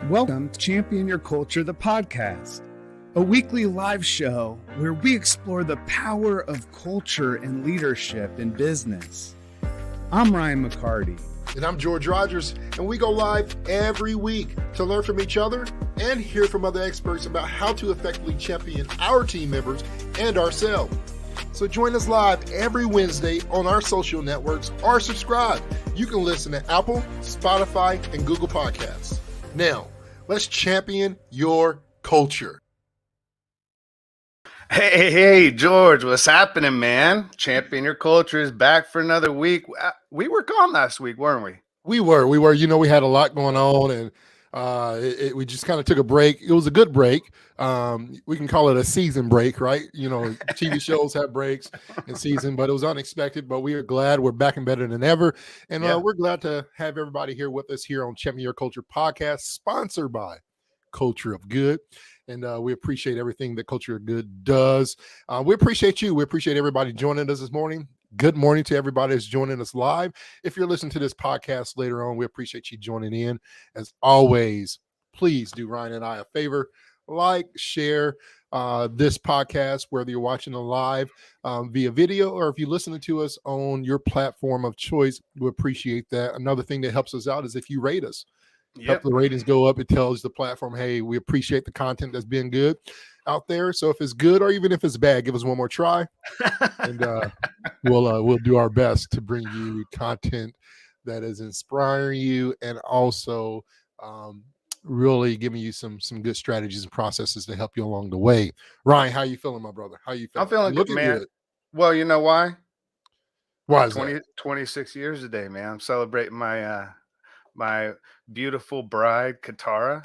Welcome to Champion Your Culture, the podcast, a weekly live show where we explore the power of culture and leadership in business. I'm Ryan McCarty. And I'm George Rogers, and we go live every week to learn from each other and hear from other experts about how to effectively champion our team members and ourselves. So join us live every Wednesday on our social networks or subscribe. You can listen to Apple, Spotify, and Google Podcasts. Now, let's champion your culture. Hey, George, what's happening, man? Champion Your Culture is back for another week. We were gone last week, weren't we? We were. You know, we had a lot going on, and we just kind of took a break. It was a good break. We can call it a season break, right? You know, TV shows have breaks in season, but it was unexpected. But we are glad we're back and better than ever. And we're glad to have everybody here with us here on Champion Your Culture podcast, sponsored by Culture of Good. And we appreciate everything that Culture of Good does. We appreciate you. We appreciate everybody joining us this morning. Good morning to everybody that's joining us live. If you're listening to this podcast later on, we appreciate you joining in. As always, please do Ryan and I a favor. Like, share this podcast, whether you're watching it live via video or if you're listening to us on your platform of choice, we appreciate that. Another thing that helps us out is if you rate us. Help the ratings go up. It tells the platform, hey, we appreciate the content that's been good out there. So if it's good or even if it's bad, give us one more try, and we'll do our best to bring you content that is inspiring you and also really giving you some good strategies and processes to help you along the way. Ryan, how you feeling, my brother? How you feeling? I'm feeling good, man. Well, you know why? Why is that? 26 years today, man. I'm celebrating my beautiful bride, Katara,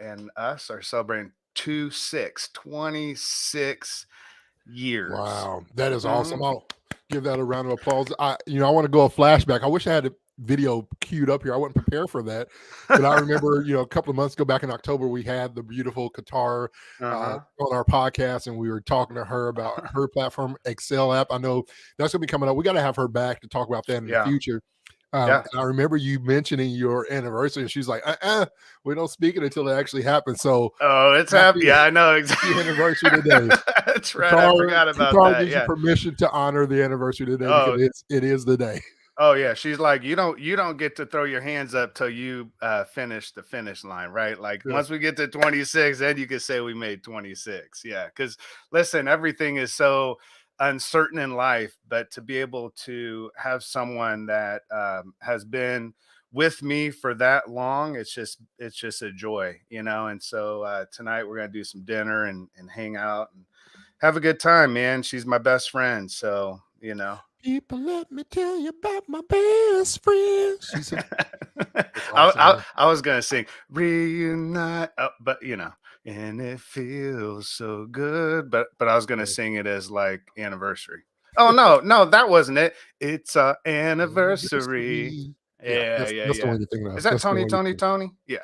and us are celebrating 26 years. Wow, that is awesome. I'll give that a round of applause. I want to go a flashback. I wish I had a video queued up here. I wasn't prepared for that, but I remember, a couple of months ago, back in October, we had the beautiful Katara on our podcast, and we were talking to her about her platform, Excel app. I know that's going to be coming up. We got to have her back to talk about that in the future. And I remember you mentioning your anniversary, and she's like, we don't speak it until it actually happens. So, it's happy. Yeah, I know exactly. Anniversary today. That's right. I forgot about that. Gives you permission to honor the anniversary today because it is the day. Oh yeah, she's like, you don't get to throw your hands up till you finish the finish line, right? Like once we get to 26, then you can say we made 26. Yeah, because listen, everything is so uncertain in life, but to be able to have someone that has been with me for that long, it's just a joy, and so tonight we're gonna do some dinner and hang out and have a good time, man. She's my best friend, so people, let me tell you about my best friend. I was gonna sing reunite, but and it feels so good, but I was gonna sing it as like anniversary. Oh no, that wasn't it. It's our anniversary. Yeah. Is that Tony? Yeah.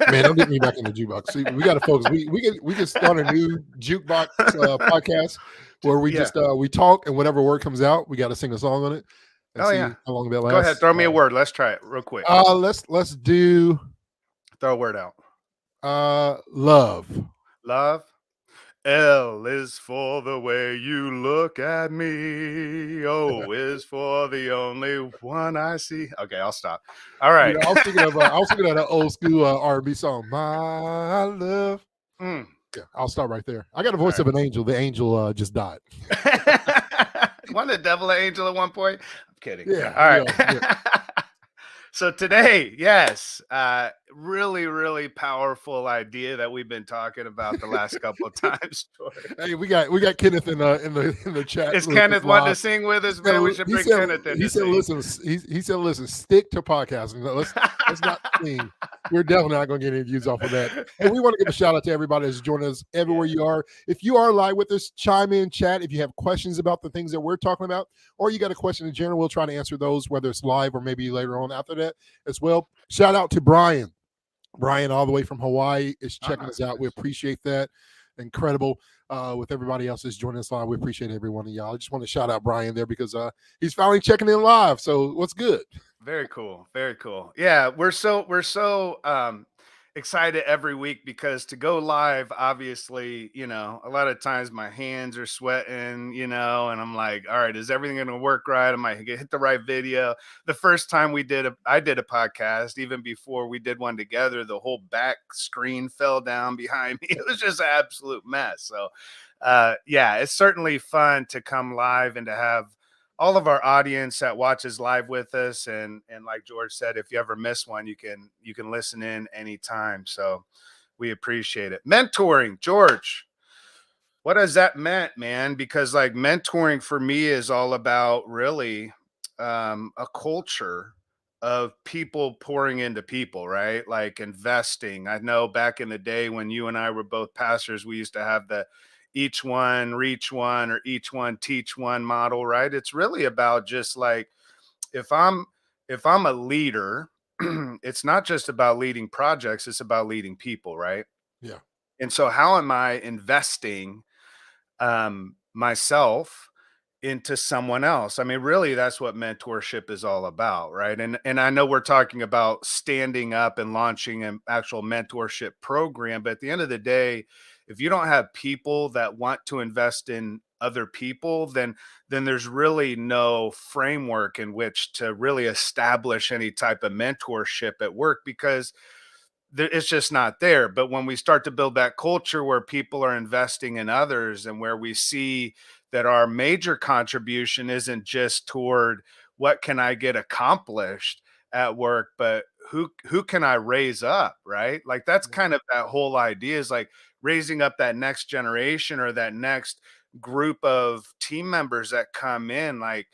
Man, don't get me back in the jukebox. See, we got to focus. We can start a new jukebox podcast where we just we talk and whatever word comes out, we got to sing a song on it. Oh yeah, how long that lasts. Go ahead, throw me a word. Let's try it real quick. Let's do. Throw a word out. Love. Love. L is for the way you look at me. O is for the only one I see. Okay, I'll stop. All right. I was thinking of an old school R&B song. My love. Yeah, I'll start right there. I got the voice of an angel. The angel just died. Wasn't the devil an angel at one point? I'm kidding. Yeah. All right. Yeah. So today, yes, really, really powerful idea that we've been talking about the last couple of times. Hey, we got Kenneth in the chat. Is Kenneth wanting to sing with us, man? We should bring Kenneth in. He said, listen, stick to podcasting. Let's not sing. We're definitely not going to get any views off of that. And we want to give a shout out to everybody that's joining us everywhere you are. If you are live with us, chime in, chat. If you have questions about the things that we're talking about, or you got a question in general, we'll try to answer those, whether it's live or maybe later on after that as well. Shout out to Brian. Brian, all the way from Hawaii, is checking us out. We appreciate that. Incredible. With everybody else that's joining us live, we appreciate every one of y'all. I just want to shout out Brian there because he's finally checking in live. So what's good? Very cool. Very cool. Yeah, we're so excited every week because to go live, obviously, a lot of times my hands are sweating, and I'm like, all right, is everything going to work right? Am I going to hit the right video? The first time I did a podcast, even before we did one together, the whole back screen fell down behind me. It was just an absolute mess. So, yeah, it's certainly fun to come live and to have all of our audience that watches live with us, and like George said, if you ever miss one, you can listen in anytime. So we appreciate it. Mentoring, George, what does that meant, man? Because like mentoring for me is all about really a culture of people pouring into people, right? Like investing. I know back in the day when you and I were both pastors, we used to have the each one reach one or each one teach one model, right? It's really about just like if I'm a leader, it's not just about leading projects, it's about leading people, right? Yeah. And so how am I investing myself into someone else? I mean, really, that's what mentorship is all about, right? And I know we're talking about standing up and launching an actual mentorship program, but at the end of the day, if you don't have people that want to invest in other people, then there's really no framework in which to really establish any type of mentorship at work, because it's just not there. But when we start to build that culture where people are investing in others, and where we see that our major contribution isn't just toward what can I get accomplished at work, but who can I raise up, right? Like that's kind of that whole idea, is like raising up that next generation or that next group of team members that come in. Like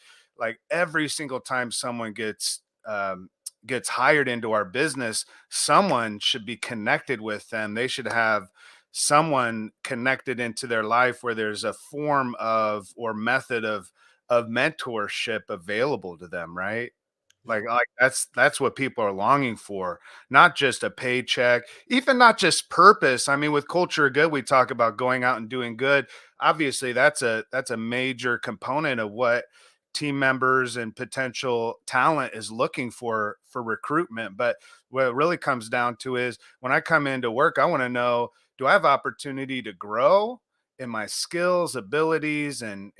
every single time someone gets hired into our business, someone should be connected with them. They should have someone connected into their life where there's a form of or method of mentorship available to them, right? Like that's what people are longing for, not just a paycheck, even not just purpose. I mean, with culture of good, we talk about going out and doing good. Obviously, that's a major component of what team members and potential talent is looking for recruitment. But what it really comes down to is when I come into work, I want to know, do I have opportunity to grow in my skills, abilities, and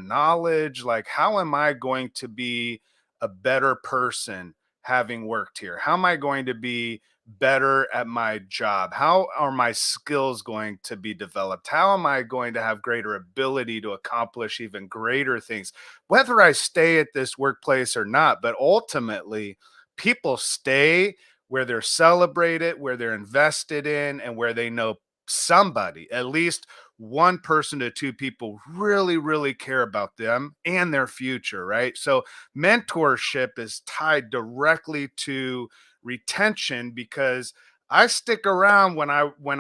knowledge? Like, how am I going to be a better person having worked here? How am I going to be better at my job? How are my skills going to be developed? How am I going to have greater ability to accomplish even greater things, whether I stay at this workplace or not? But ultimately, people stay where they're celebrated, where they're invested in, and where they know somebody, at least one person to two people, really, really care about them and their future, right? So mentorship is tied directly to retention, because I stick around when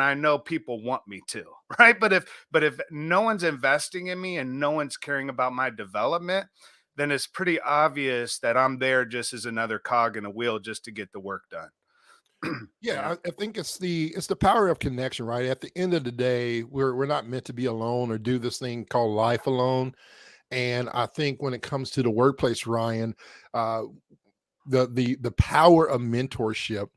I know people want me to, right? But if no one's investing in me and no one's caring about my development, then it's pretty obvious that I'm there just as another cog in a wheel just to get the work done. Yeah, I think it's the power of connection, right? At the end of the day, we're not meant to be alone or do this thing called life alone. And I think when it comes to the workplace, Ryan, uh, the power of mentorship,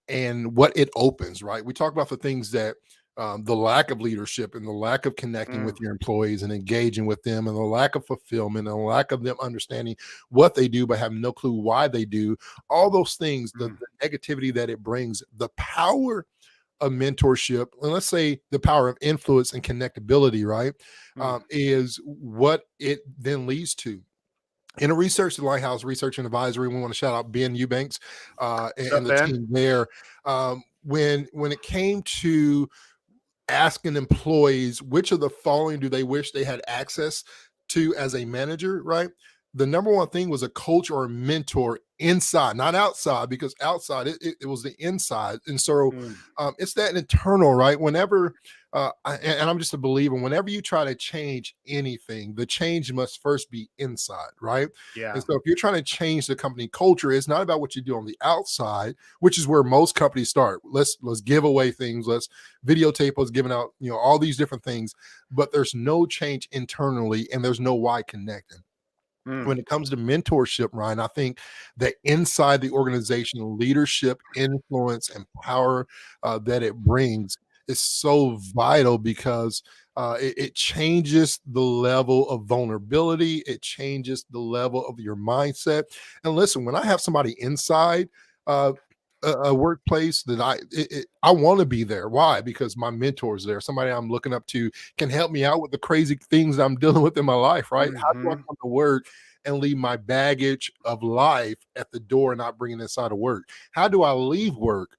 and what it opens, right? We talk about the things that, the lack of leadership and the lack of connecting Mm, with your employees and engaging with them, and the lack of fulfillment and the lack of them understanding what they do but having no clue why they do all those things, the, mm, the negativity that it brings. The power of mentorship, and let's say the power of influence and connectability, right, mm. is what it then leads to. In a research, the Lighthouse Research and Advisory, we want to shout out Ben Eubanks, What's and up, the Ben? team there. When it came to asking employees which of the following do they wish they had access to as a manager, right? The number one thing was a coach or a mentor inside, not outside, because outside it was the inside. And so Mm, it's that internal, right? Whenever, and I'm just a believer, whenever you try to change anything, the change must first be inside, right? And yeah. so if you're trying to change the company culture, it's not about what you do on the outside, which is where most companies start. Let's give away things, let's videotape us giving out, all these different things, but there's no change internally and there's no why connecting. When it comes to mentorship, Ryan, I think that inside the organization, leadership, influence, and power that it brings is so vital because it changes the level of vulnerability. It changes the level of your mindset. And listen, when I have somebody inside uh, a workplace that I want to be there. Why? Because my mentor's there. Somebody I'm looking up to can help me out with the crazy things I'm dealing with in my life, right? How do I come to work and leave my baggage of life at the door and not bring it inside of work? How do I leave work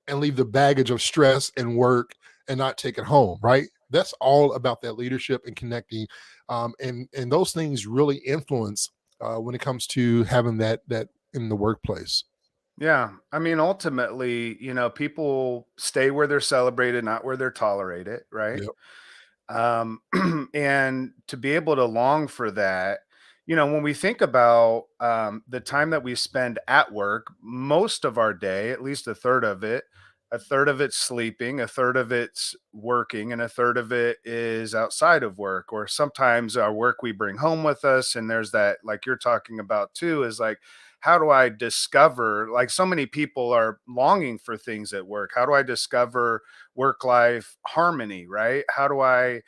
and leave the baggage of stress and work and not take it home, right? That's all about that leadership and connecting. And those things really influence when it comes to having that in the workplace. Yeah. I mean, ultimately, people stay where they're celebrated, not where they're tolerated, right? Yep. Um, and to be able to long for that, when we think about the time that we spend at work, most of our day, at least a third of it's sleeping, a third of it's working, and a third of it is outside of work. Or sometimes our work we bring home with us. And there's that, like you're talking about too, is like, how do I discover, like so many people are longing for things at work? How do I discover work life harmony, right? How do I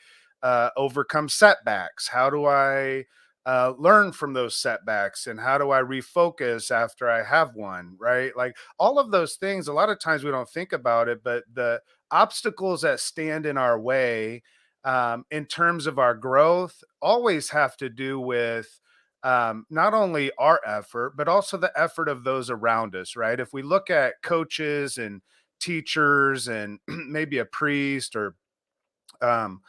overcome setbacks? How do I learn from those setbacks? And how do I refocus after I have one, right? Like all of those things, a lot of times we don't think about it, but the obstacles that stand in our way in terms of our growth always have to do with not only our effort, but also the effort of those around us, right? If we look at coaches and teachers and maybe a priest or um,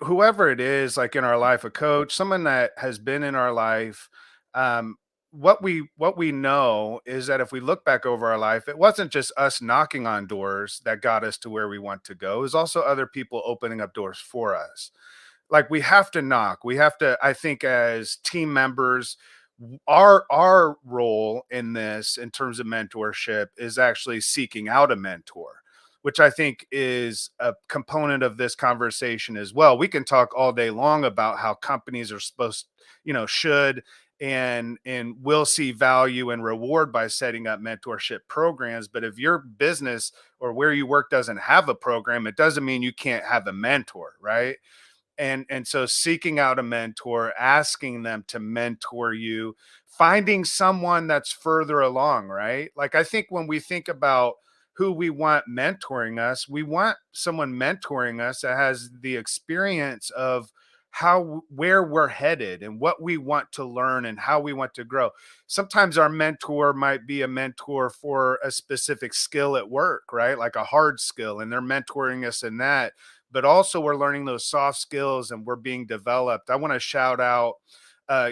whoever it is, like in our life, a coach, someone that has been in our life, um, what we know is that if we look back over our life, it wasn't just us knocking on doors that got us to where we want to go. It was also other people opening up doors for us. Like we have to knock. We have to, I think, as team members, our role in this in terms of mentorship is actually seeking out a mentor, which I think is a component of this conversation as well. We can talk all day long about how companies are supposed, should and will see value and reward by setting up mentorship programs. But if your business or where you work doesn't have a program, it doesn't mean you can't have a mentor, right? And so seeking out a mentor, asking them to mentor you, finding someone that's further along, right? Like I think when we think about who we want mentoring us, we want someone mentoring us that has the experience of where we're headed and what we want to learn and how we want to grow. Sometimes our mentor might be a mentor for a specific skill at work, right? Like a hard skill, and they're mentoring us in that, but also we're learning those soft skills and we're being developed. I want to shout out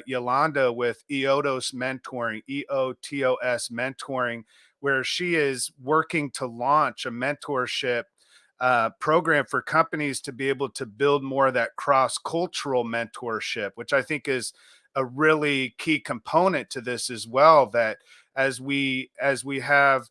Yolanda with EOTOS mentoring, EOTOS mentoring, where she is working to launch a mentorship program for companies to be able to build more of that cross cultural mentorship, which I think is a really key component to this as well. That as we have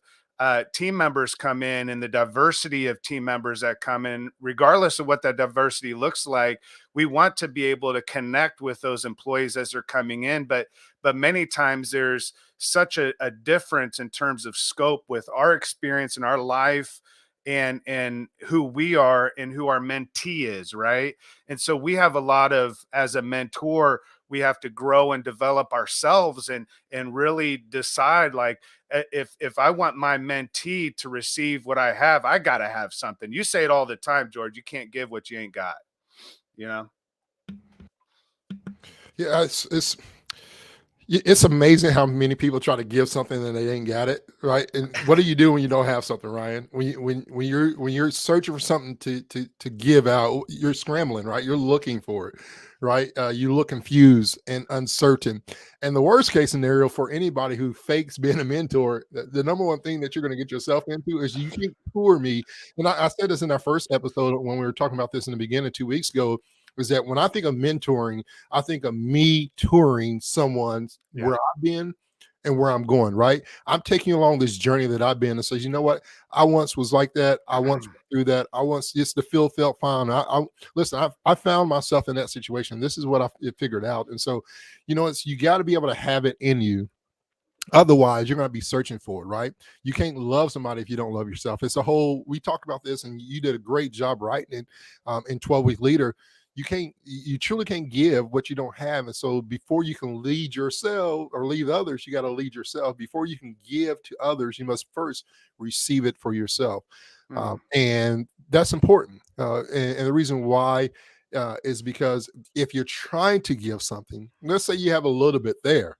team members come in and the diversity of team members that come in, regardless of what that diversity looks like, we want to be able to connect with those employees as they're coming in. But many times there's such a difference in terms of scope with our experience in our life and who we are and who our mentee is, right? And so we have a lot of, as a mentor, we have to grow and develop ourselves and really decide, like, if I want my mentee to receive what I have, I got to have something. You say it all the time, George. You can't give what you ain't got, you know? Yeah, it's amazing how many people try to give something and they ain't got it, right? And what do you do when you don't have something, Ryan? When you're searching for something to give out, you're scrambling, right? You're looking for it, right? You look confused and uncertain. And the worst case scenario for anybody who fakes being a mentor, the number one thing that you're going to get yourself into is you can't tour me. And I said this in our first episode when we were talking about this in the beginning 2 weeks ago. Is that when I think of mentoring, I think of me touring someone where I've been and where I'm going, right? I'm taking you along this journey that I've been and says, you know what? I once was like that. I once went through that. I once just the feel felt fine. Listen, I found myself in that situation. This is what I figured out. And so, it's you got to be able to have it in you. Otherwise, you're going to be searching for it, right? You can't love somebody if you don't love yourself. It's a whole, we talked about this and you did a great job writing it in 12-Week Leader. You truly can't give what you don't have. And so before you can lead yourself or lead others, you got to lead yourself. Before you can give to others, you must first receive it for yourself. And that's important. And the reason why is because if you're trying to give something, let's say you have a little bit there.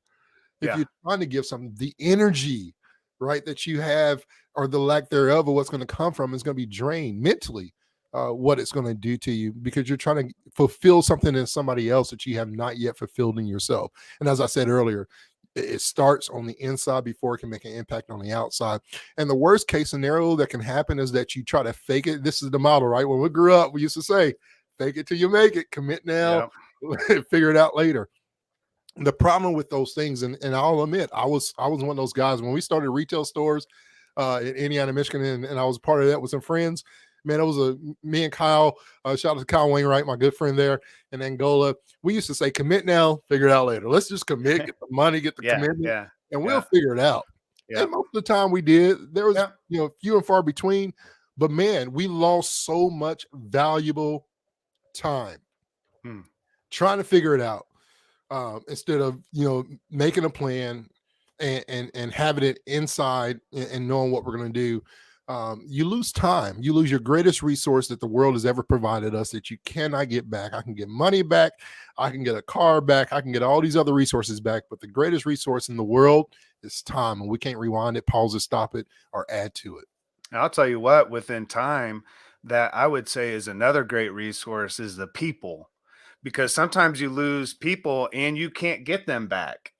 If you're trying to give something, the energy, right, that you have or the lack thereof of what's going to come from is going to be drained mentally, what it's going to do to you because you're trying to fulfill something in somebody else that you have not yet fulfilled in yourself. And as I said earlier, it starts on the inside before it can make an impact on the outside. And the worst case scenario that can happen is that you try to fake it. This is the model, right? When we grew up, we used to say, fake it till you make it, commit now, figure it out later. The problem with those things, and I'll admit, I was one of those guys when we started retail stores in Indiana, Michigan, and I was part of that with some friends. Man, it was me and Kyle. Shout out to Kyle Wainwright, my good friend there in Angola. We used to say, commit now, figure it out later. Let's just commit, get the money, get the commitment, and we'll figure it out. And most of the time we did. There was few and far between, but man, we lost so much valuable time trying to figure it out. Instead of making a plan and having it inside and knowing what we're going to do, you lose time. You lose your greatest resource that the world has ever provided us that you cannot get back. I can get money back. I can get a car back. I can get all these other resources back. But the greatest resource in the world is time, and we can't rewind it, pause it, stop it, or add to it. I'll tell you what, within time, that I would say is another great resource is the people. Because sometimes you lose people and you can't get them back.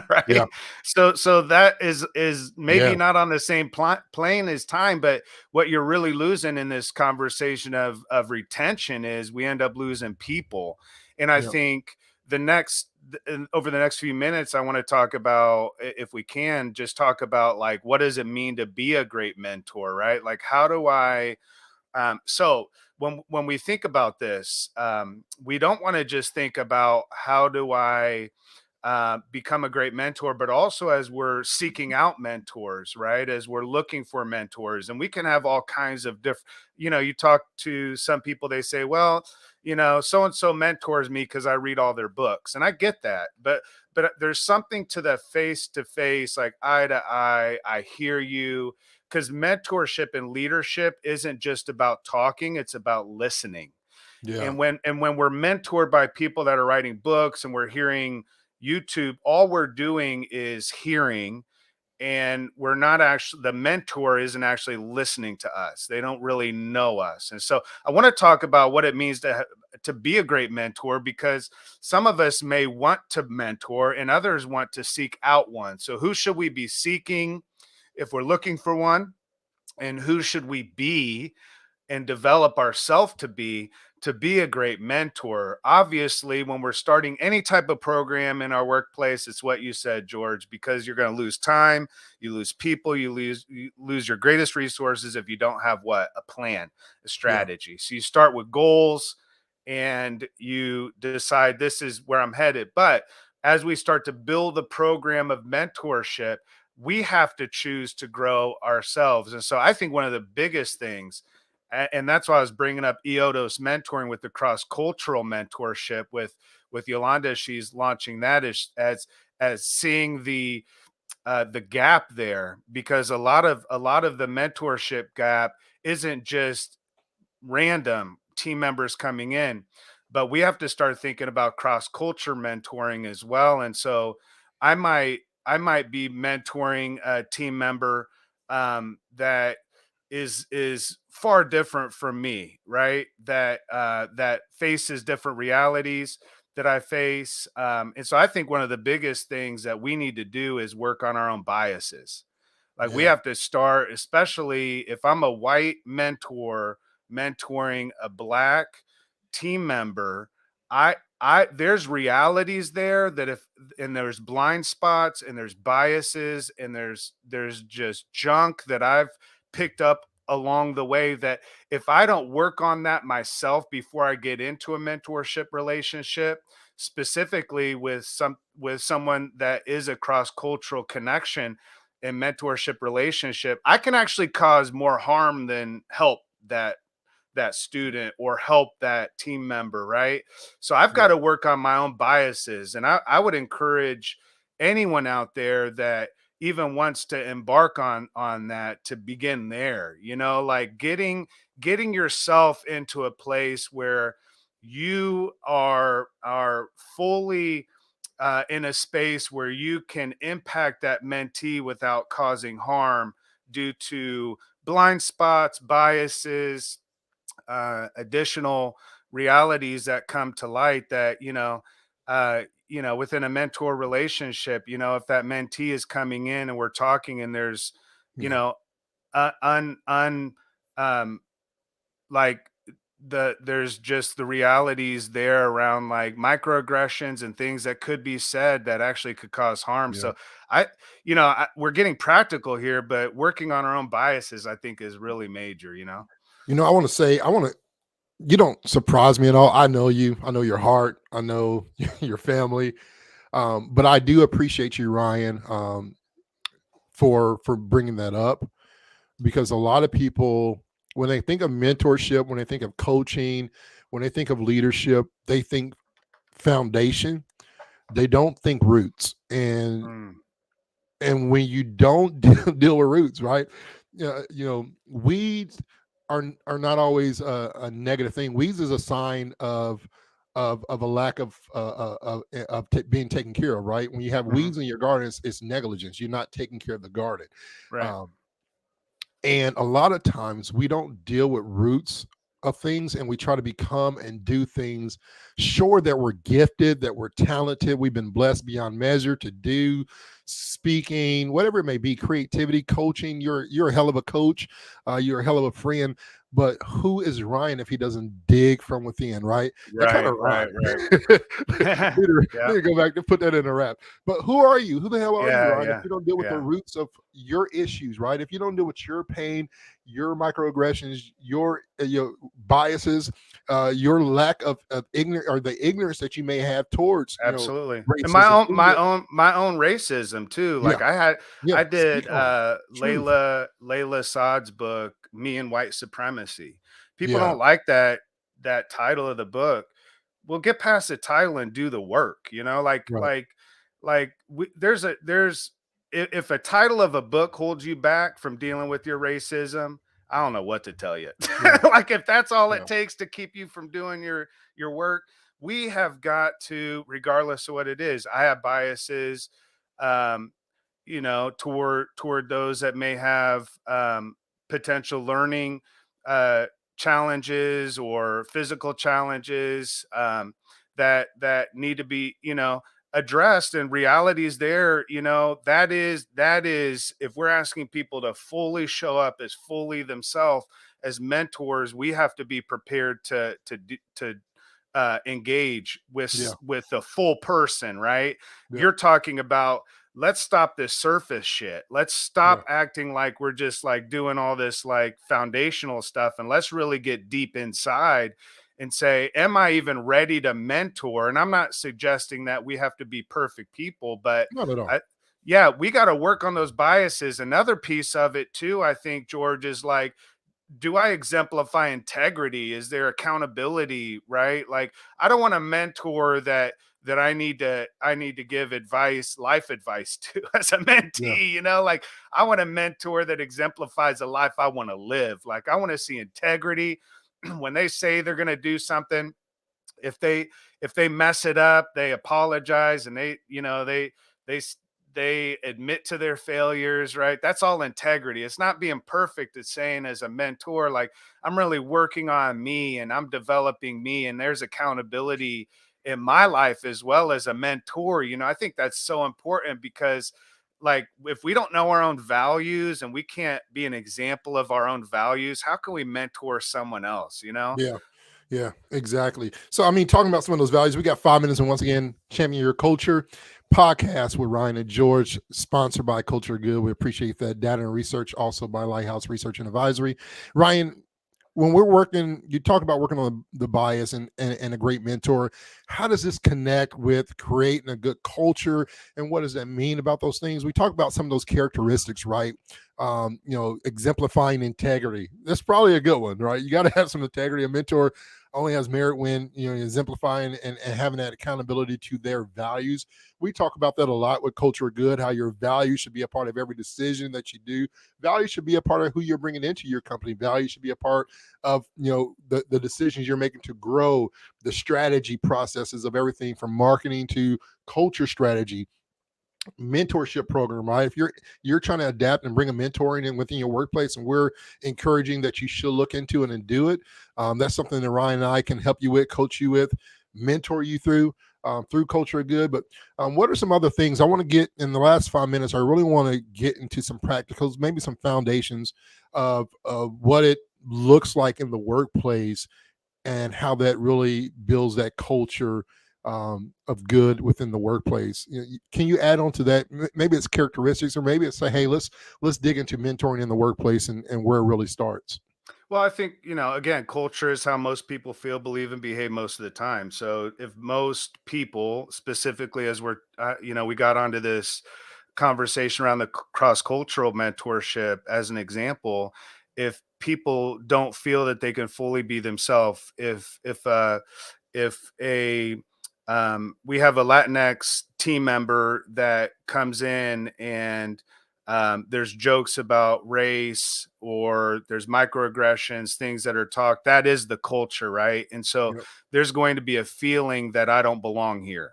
Right. Yeah. So that is maybe not on the same plane as time, but what you're really losing in this conversation of retention is we end up losing people. And I think over the next few minutes, I want to talk about, if we can, just talk about like, what does it mean to be a great mentor, right? Like, how do I, so when we think about this, we don't want to just think about how do I become a great mentor, but also as we're seeking out mentors, right? As we're looking for mentors, and we can have all kinds of different, you talk to some people, they say, well, so-and-so mentors me because I read all their books. And I get that, but there's something to the face-to-face, like eye to eye, I hear you. Because mentorship and leadership isn't just about talking, it's about listening. Yeah. And when we're mentored by people that are writing books and we're hearing YouTube, all we're doing is hearing, and we're not actually, the mentor isn't actually listening to us. They don't really know us. And so I want to talk about what it means to be a great mentor, because some of us may want to mentor and others want to seek out one. So who should we be seeking if we're looking for one, and who should we be and develop ourselves to be a great mentor? Obviously, when we're starting any type of program in our workplace, it's what you said, George, because you're going to lose time, you lose people, you lose your greatest resources if you don't have a plan, a strategy. So you start with goals and you decide this is where I'm headed. But as we start to build a program of mentorship, we have to choose to grow ourselves. And so I think one of the biggest things, and that's why I was bringing up EOTOS mentoring with the cross-cultural mentorship with Yolanda. She's launching that as seeing the gap there, because a lot of the mentorship gap isn't just random team members coming in, but we have to start thinking about cross-culture mentoring as well. And so I might be mentoring a team member that is far different from me, right? That faces different realities that I face. And so I think one of the biggest things that we need to do is work on our own biases. Like we have to start, especially if I'm a white mentor mentoring a Black team member, there's realities there that and there's blind spots and there's biases and there's just junk that I've picked up along the way, that if I don't work on that myself before I get into a mentorship relationship, specifically with someone that is a cross-cultural connection and mentorship relationship, I can actually cause more harm than help that student or help that team member, right? So I've got Yeah. to work on my own biases. And I would encourage anyone out there that even wants to embark on that to begin there, like getting yourself into a place where you are fully in a space where you can impact that mentee without causing harm due to blind spots, biases, additional realities that come to light, that within a mentor relationship, if that mentee is coming in and we're talking and there's you Yeah. know un un like there's just the realities there around like microaggressions and things that could be said that actually could cause harm. Yeah. So we're getting practical here, but working on our own biases, I think, is really major. I want to say, you don't surprise me at all. I know you. I know your heart. I know your family. But I do appreciate you, Ryan, for bringing that up, because a lot of people, when they think of mentorship, when they think of coaching, when they think of leadership, they think foundation. They don't think roots. And Mm, when you don't deal with roots, right? Weeds are not always a negative thing. Weeds is a sign of a lack of being taken care of, right? When you have mhm, weeds in your garden, it's negligence. You're not taking care of the garden. right. Um, and a lot of times we don't deal with roots of things, and we try to become and do things sure that we're gifted, that we're talented, we've been blessed beyond measure to do speaking, whatever it may be, creativity, coaching. You're a hell of a coach, you're a hell of a friend. But who is Ryan if he doesn't dig from within, right? That kind Right, of right, rhyme. right. Need Yeah, to go back to put that in a rap. But who are you? Who the hell are you, yeah, Ryan, if yeah, you don't deal with the yeah. roots of your issues, right? If you don't deal with your pain, your microaggressions, your biases, your lack of ignorance, or the ignorance that you may have towards Absolutely. And my racism own in my your own my own racism too. yeah, Like I yeah. did Speak on it. Truth. Layla Saad's book, Me and White Supremacy. People Yeah, don't like that title of the book. We'll get past the title and do the work, like right. there's if a title of a book holds you back from dealing with your racism, I don't know what to tell you. Yeah, Like if that's all yeah, it takes to keep you from doing your work, we have got to, regardless of what it is. I have biases, um, toward those that may have potential learning uh, challenges or physical challenges, that need to be, addressed. And realities there, that is if we're asking people to fully show up as fully themselves as mentors, we have to be prepared to engage yeah, with the full person, right? yeah, You're talking about, let's stop this surface shit. Let's yeah, stop acting like we're just like doing all this like foundational stuff, and let's really get deep inside and say, am I even ready to mentor? And I'm not suggesting that we have to be perfect people, but not at all. I, yeah, we got to work on those biases. Another piece of it too, I think, George, is like, do I exemplify integrity? Is there accountability, right? Like I don't want a mentor that I need to give advice, life advice to as a Yeah, mentee, like I want a mentor that exemplifies a life I want to live. Like I want to see integrity when they say they're going to do something. If they mess it up, they apologize, and they they admit to their failures, right? That's all integrity. It's not being perfect. It's saying, as a mentor, like I'm really working on me and I'm developing me, and there's accountability in my life as well as a mentor. I think that's so important, because like if we don't know our own values and we can't be an example of our own values, how can we mentor someone else? yeah. Yeah, exactly. So, I mean, talking about some of those values, we got 5 minutes, and once again, Champion Your Culture podcast with Ryan and George, sponsored by Culture Good. We appreciate that. Data and research, also by Lighthouse Research and Advisory. Ryan, when we're working, you talk about working on the bias and a great mentor. How does this connect with creating a good culture, and what does that mean about those things? We talk about some of those characteristics, right? Exemplifying integrity. That's probably a good one, right? You got to have some integrity. A mentor only has merit when exemplifying and having that accountability to their values. We talk about that a lot with Culture Good, how your values should be a part of every decision that you do. Values should be a part of who you're bringing into your company. Values should be a part of the decisions you're making to grow, the strategy processes of everything from marketing to culture strategy, mentorship program, right? If you're trying to adapt and bring a mentoring in within your workplace, and we're encouraging that you should look into it and do it, that's something that Ryan and I can help you with, coach you with, mentor you through Culture Good. But what are some other things I want to get in the last 5 minutes? I really want to get into some practicals, maybe some foundations of what it looks like in the workplace and how that really builds that culture of good within the workplace. Can you add on to that? Maybe it's characteristics, or maybe it's say, hey, let's dig into mentoring in the workplace and where it really starts. Well, I think, again, culture is how most people feel, believe, and behave most of the time. So if most people, specifically as we got onto this conversation around the cross-cultural mentorship as an example, if people don't feel that they can fully be themselves, if a we have a Latinx team member that comes in and there's jokes about race, or there's microaggressions, things that are talked, that is the culture, right? And so Yep. there's going to be a feeling that I don't belong here,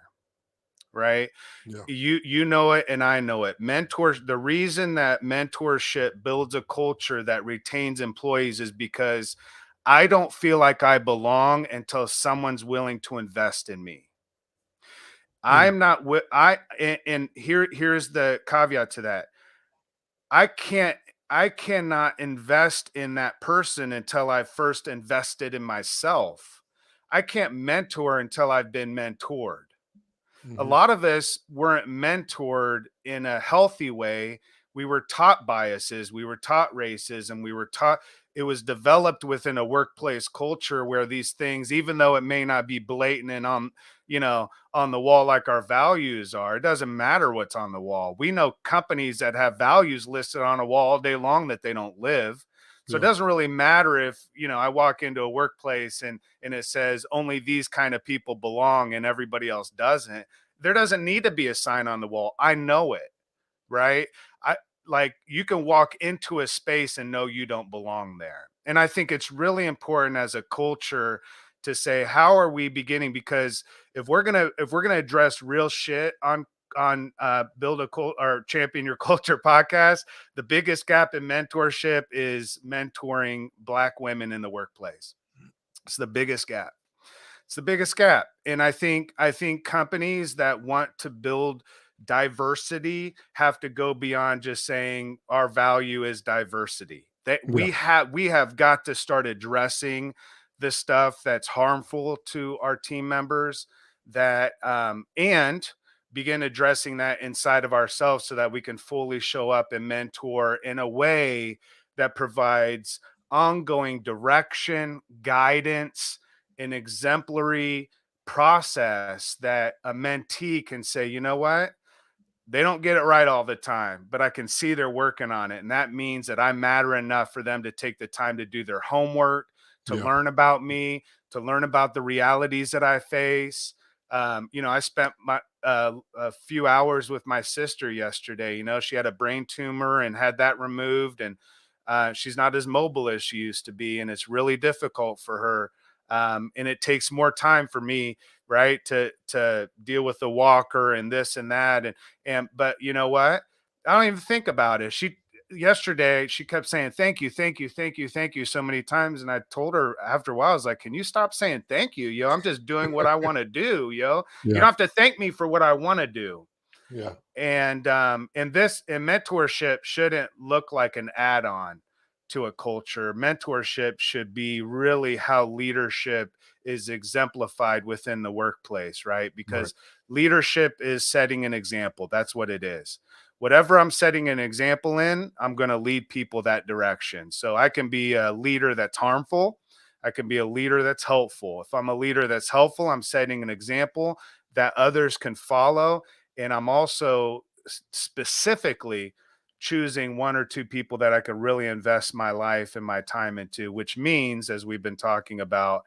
right? Yeah. You know it, and I know it. The reason that mentorship builds a culture that retains employees is because I don't feel like I belong until someone's willing to invest in me. Mm. I'm not wi- I and here's the caveat to that. I can't I cannot invest in that person until I've first invested in myself. I can't mentor until I've been mentored. A Hmm. lot of us weren't mentored in a healthy way. We were taught biases, we were taught racism, we were taught, it was developed within a workplace culture where these things, even though it may not be blatant and on the wall like our values are, it doesn't matter what's on the wall. We know companies that have values listed on a wall all day long that they don't live. So it Yeah. doesn't really matter if, I walk into a workplace and it says only these kind of people belong and everybody else doesn't. There doesn't need to be a sign on the wall. I know it, right? I like, you can walk into a space and know you don't belong there. And I think it's really important as a culture to say, how are we beginning? Because if we're gonna address real shit on build a cult or champion your culture podcast, the biggest gap in mentorship is mentoring Black women in the workplace. It's the biggest gap. It's the biggest gap. And I think companies that want to build diversity have to go beyond just saying our value is diversity. That Yeah. we have got to start addressing the stuff that's harmful to our team members, that and begin addressing that inside of ourselves so that we can fully show up and mentor in a way that provides ongoing direction, guidance, an exemplary process that a mentee can say, you know what? They don't get it right all the time, but I can see they're working on it. And that means that I matter enough for them to take the time to do their homework, to Yeah. learn about me, to learn about the realities that I face. I spent a few hours with my sister yesterday. She had a brain tumor and had that removed, and she's not as mobile as she used to be, and it's really difficult for her. And it takes more time for me, right, to deal with the walker and this and that, and but you know what? I don't even think about it. Yesterday she kept saying thank you, thank you, thank you, thank you so many times, and I told her after a while, I was like, can you stop saying thank you, yo? I'm just doing what I want to do, yo. You Yeah. don't have to thank me for what I want to do. Yeah. And mentorship shouldn't look like an add-on. to a culture. Mentorship should be really how leadership is exemplified within the workplace, right? Because leadership is setting an example. That's what it is. Whatever I'm setting an example in, I'm going to lead people that direction. So I can be a leader that's harmful. I can be a leader that's helpful. If I'm a leader that's helpful, I'm setting an example that others can follow. And I'm also specifically choosing one or two people that I could really invest my life and my time into, which means, as we've been talking about,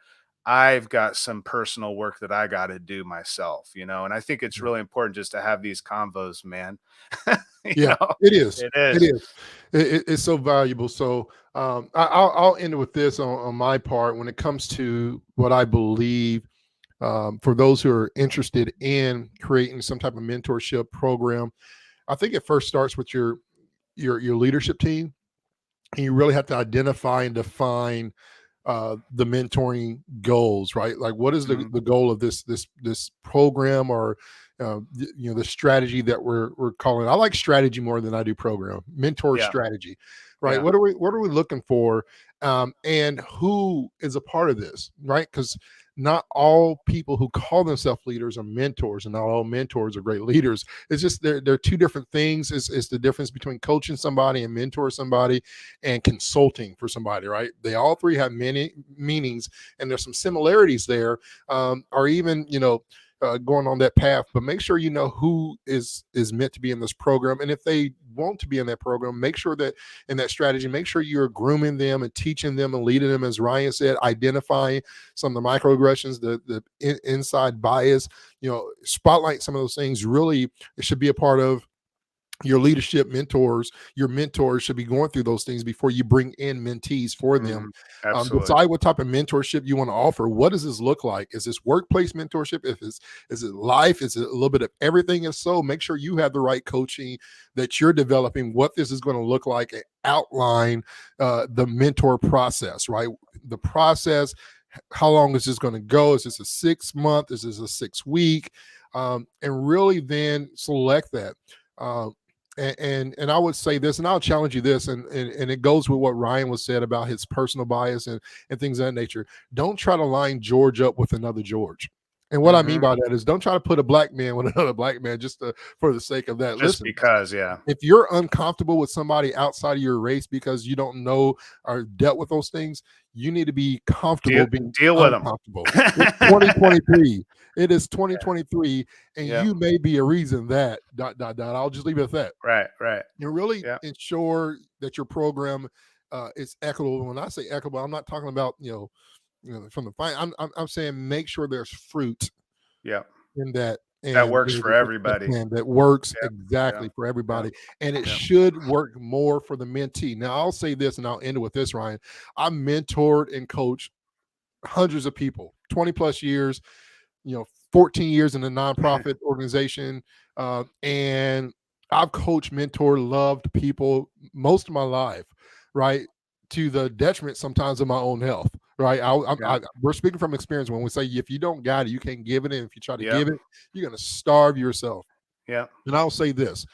I've got some personal work that I got to do myself, and I think it's really important just to have these convos, man. Yeah, it is. It is. It is. It's so valuable. So I'll end it with this on my part when it comes to what I believe for those who are interested in creating some type of mentorship program. I think it first starts with your leadership team, and you really have to identify and define the mentoring goals, right? Like, what is the goal of this program, or the strategy that we're calling? I like strategy more than I do program. Mentor strategy, right? What are we looking for, and who is a part of this, right? Because not all people who call themselves leaders are mentors, and not all mentors are great leaders. It's just they're two different things. It's the difference between coaching somebody and mentor somebody and consulting for somebody, right? They all three have many meanings, and there's some similarities there, or even going on that path. But make sure you know who is meant to be in this program, and if they want to be in that program, make sure that in that strategy, make sure you're grooming them and teaching them and leading them, as Ryan said, identifying some of the microaggressions, the inside bias, spotlight some of those things. Really, it should be a part of your leadership mentors. Your mentors should be going through those things before you bring in mentees for them. Decide what type of mentorship you want to offer. What does this look like? Is this workplace mentorship? Is it life? Is it a little bit of everything? If so, make sure you have the right coaching, that you're developing what this is going to look like, and outline the mentor process, right? The process, how long is this going to go? Is this a 6 month? Is this a 6 week? And really then select that. And I would say this, and I'll challenge you this, and it goes with what Ryan was said about his personal bias and things of that nature. Don't try to line George up with another George. And what I mean by that is, don't try to put a black man with another black man just for the sake of that. Just Listen, because, if you're uncomfortable with somebody outside of your race because you don't know or dealt with those things, you need to be comfortable being deal with uncomfortable. It's 2023. It is 2023, and you may be a reason that ... I'll just leave it at that. Right. You really ensure that your program is equitable. When I say equitable, I'm not talking about from the fine. I'm saying make sure there's fruit. In that. That works for everybody. That works exactly for everybody. And it should work more for the mentee. Now, I'll say this, and I'll end it with this, Ryan. I mentored and coached hundreds of people, 20 plus years, 14 years in a nonprofit organization. And I've coached, mentored, loved people most of my life, right? To the detriment sometimes of my own health. Right. We're speaking from experience when we say, if you don't got it, you can't give it. And if you try to give it, you're going to starve yourself. Yeah. And I'll say this.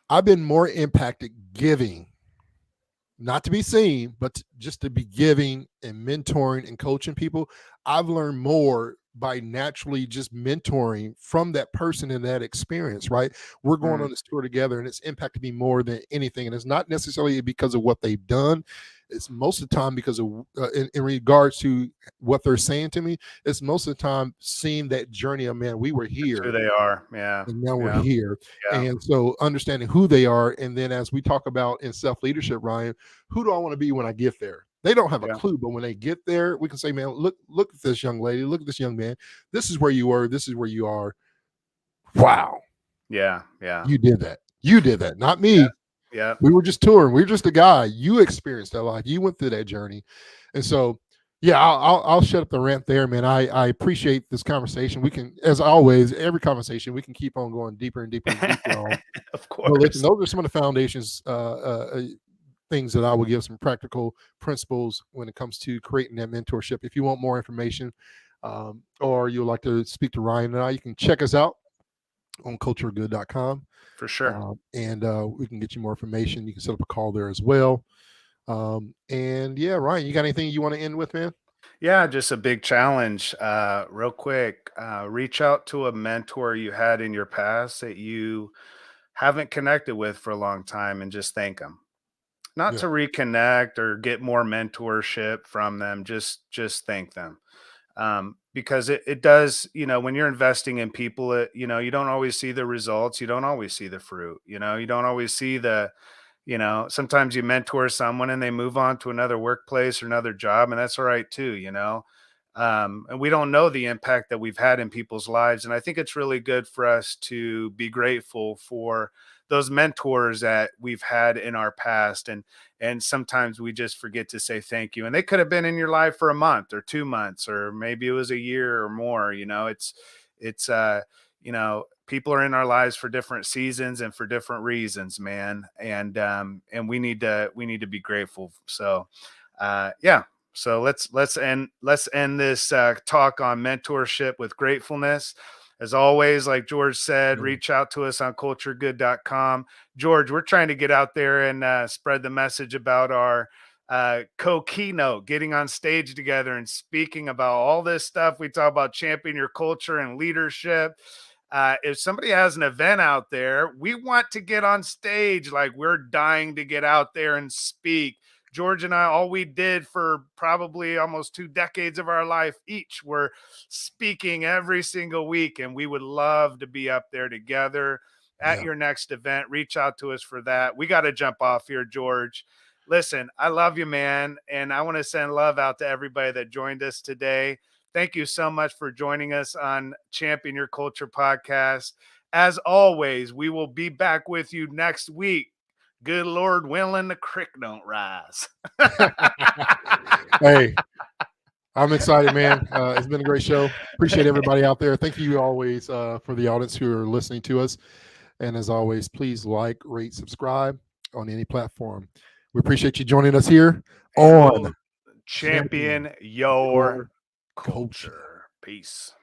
I've been more impacted giving, not to be seen, but just to be giving and mentoring and coaching people. I've learned more by naturally just mentoring from that person and that experience, right? We're going on this tour together, and it's impacted me more than anything. And it's not necessarily because of what they've done. It's most of the time because of in regards to what they're saying to me. It's most of the time seeing that journey of, man, we were here. That's who they are. Yeah. And now we're here. Yeah. And so understanding who they are. And then as we talk about in self-leadership, Ryan, who do I want to be when I get there? They don't have a clue, but when they get there, we can say, man, look at this young lady, look at this young man. This is where you were. This is where you are. Wow. Yeah. You did that. You did that. Not me. Yeah. We were just touring. We were just a guy. You experienced that life. You went through that journey. And so, I'll shut up the rant there, man. I appreciate this conversation. We can, as always, every conversation, we can keep on going deeper and deeper and deeper on. Of course. But listen, those are some of the foundations, things that I will give, some practical principles when it comes to creating that mentorship. If you want more information, or you'd like to speak to Ryan and I, you can check us out on culturegood.com. For sure. And we can get you more information. You can set up a call there as well. And yeah, Ryan, you got anything you want to end with, man? Yeah, just a big challenge. Real quick, reach out to a mentor you had in your past that you haven't connected with for a long time and just thank them. Not Yeah. to reconnect or get more mentorship from them, just thank them. Because it does, when you're investing in people, you don't always see the results, you don't always see the fruit, you don't always see sometimes you mentor someone and they move on to another workplace or another job, and that's all right too. And we don't know the impact that we've had in people's lives. And I think it's really good for us to be grateful for those mentors that we've had in our past. And sometimes we just forget to say thank you. And they could have been in your life for a month or 2 months, or maybe it was a year or more. It's people are in our lives for different seasons and for different reasons, man. And we need to be grateful. So yeah. So let's end this talk on mentorship with gratefulness. As always, like George said, Mm. reach out to us on culturegood.com. George, we're trying to get out there and spread the message about our co-keynote, getting on stage together and speaking about all this stuff. We talk about champion your culture and leadership. If somebody has an event out there, we want to get on stage. Like, we're dying to get out there and speak. George and I, all we did for probably almost 2 decades of our life each were speaking every single week. And we would love to be up there together at Yeah. your next event. Reach out to us for that. We got to jump off here, George. Listen, I love you, man. And I want to send love out to everybody that joined us today. Thank you so much for joining us on Champion Your Culture podcast. As always, we will be back with you next week. Good Lord willing, the creek don't rise. Hey, I'm excited, man. It's been a great show. Appreciate everybody out there. Thank you always for the audience who are listening to us. And as always, please like, rate, subscribe on any platform. We appreciate you joining us here on Champion your culture. Peace.